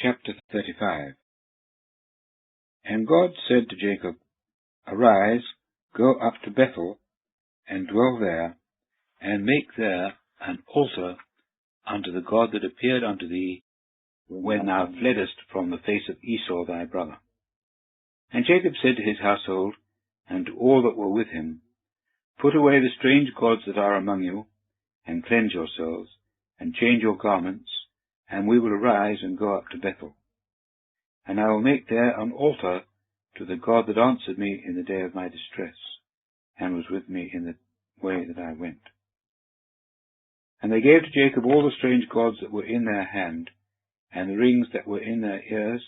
Chapter 35. And God said to Jacob, Arise, go up to Bethel, and dwell there, and make there an altar unto the God that appeared unto thee when thou fleddest from the face of Esau thy brother. And Jacob said to his household, and to all that were with him, Put away the strange gods that are among you, and cleanse yourselves, and change your garments, and we will arise and go up to Bethel. And I will make there an altar to the God that answered me in the day of my distress, and was with me in the way that I went. And they gave to Jacob all the strange gods that were in their hand, and the rings that were in their ears,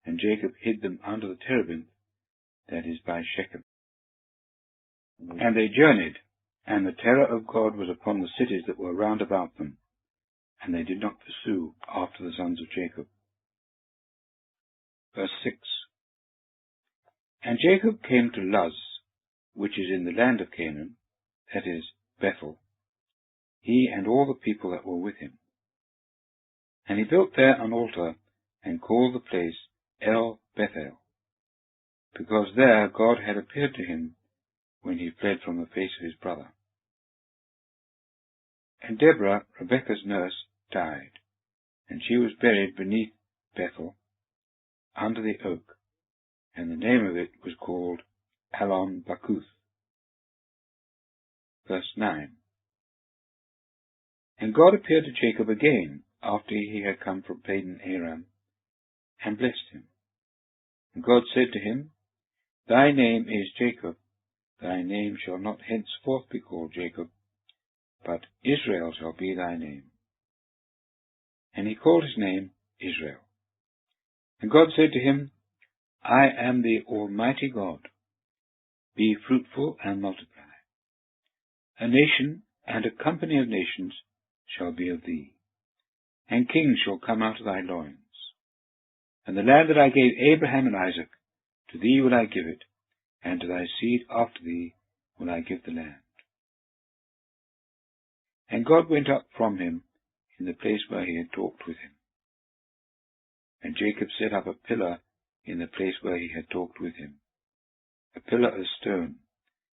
and Jacob hid them under the terebinth that is by Shechem. And they journeyed, and the terror of God was upon the cities that were round about them, and they did not pursue after the sons of Jacob. Verse 6. And Jacob came to Luz, which is in the land of Canaan, that is, Bethel, he and all the people that were with him. And he built there an altar, and called the place El Bethel, because there God had appeared to him when he fled from the face of his brother. And Deborah, Rebekah's nurse, died, and she was buried beneath Bethel, under the oak, and the name of it was called Allon Bakuth. Verse 9. And God appeared to Jacob again, after he had come from Padan Aram, and blessed him. And God said to him, Thy name is Jacob, thy name shall not henceforth be called Jacob, but Israel shall be thy name. And he called his name Israel. And God said to him, I am the Almighty God. Be fruitful and multiply. A nation and a company of nations shall be of thee, and kings shall come out of thy loins. And the land that I gave Abraham and Isaac, to thee will I give it, and to thy seed after thee will I give the land. And God went up from him in the place where he had talked with him. And Jacob set up a pillar in the place where he had talked with him, a pillar of stone,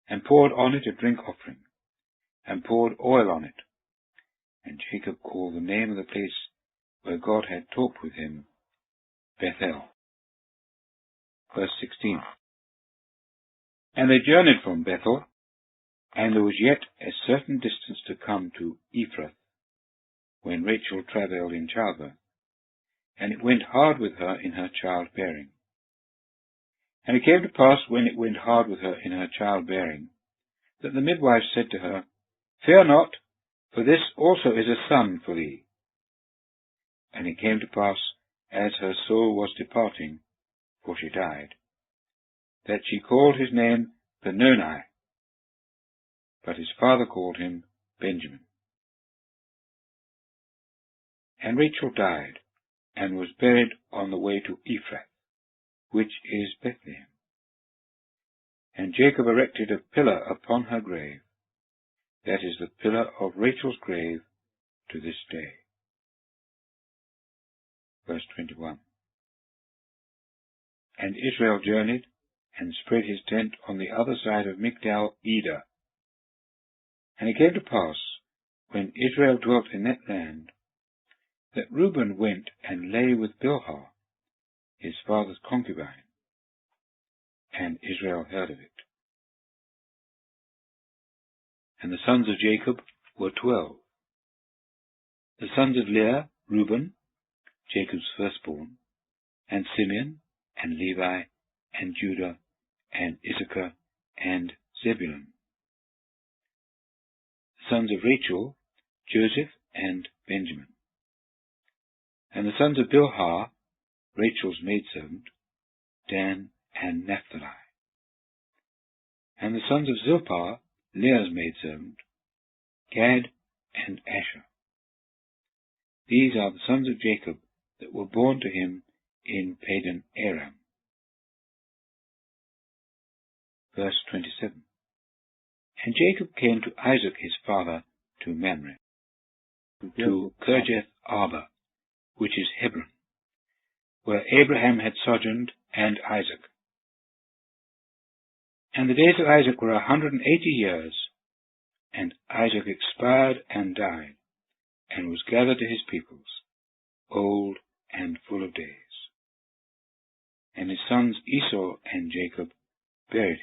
and poured on it a drink offering, and poured oil on it. And Jacob called the name of the place where God had talked with him Bethel. Verse 16. And they journeyed from Bethel, and there was yet a certain distance to come to Ephrath, when Rachel travailed in childbirth, and it went hard with her in her childbearing. And it came to pass, when it went hard with her in her childbearing, that the midwife said to her, Fear not, for this also is a son for thee. And it came to pass, as her soul was departing, for she died, that she called his name Benoni, but his father called him Benjamin. And Rachel died, and was buried on the way to Ephrath, which is Bethlehem. And Jacob erected a pillar upon her grave, that is the pillar of Rachel's grave to this day. Verse 21. And Israel journeyed, and spread his tent on the other side of Migdal Eder. And it came to pass, when Israel dwelt in that land, that Reuben went and lay with Bilhah, his father's concubine, and Israel heard of it. And the sons of Jacob were 12. The sons of Leah, Reuben, Jacob's firstborn, and Simeon, and Levi, and Judah, and Issachar, and Zebulun. The sons of Rachel, Joseph, and Benjamin. And the sons of Bilhah, Rachel's maidservant, Dan and Naphtali. And the sons of Zilpah, Leah's maidservant, Gad and Asher. These are the sons of Jacob that were born to him in Padan Aram. Verse 27. And Jacob came to Isaac his father to Mamre, to Kirjath Arba, which is Hebron, where Abraham had sojourned, and Isaac. And the days of Isaac were 180 years, and Isaac expired and died, and was gathered to his peoples, old and full of days. And his sons Esau and Jacob buried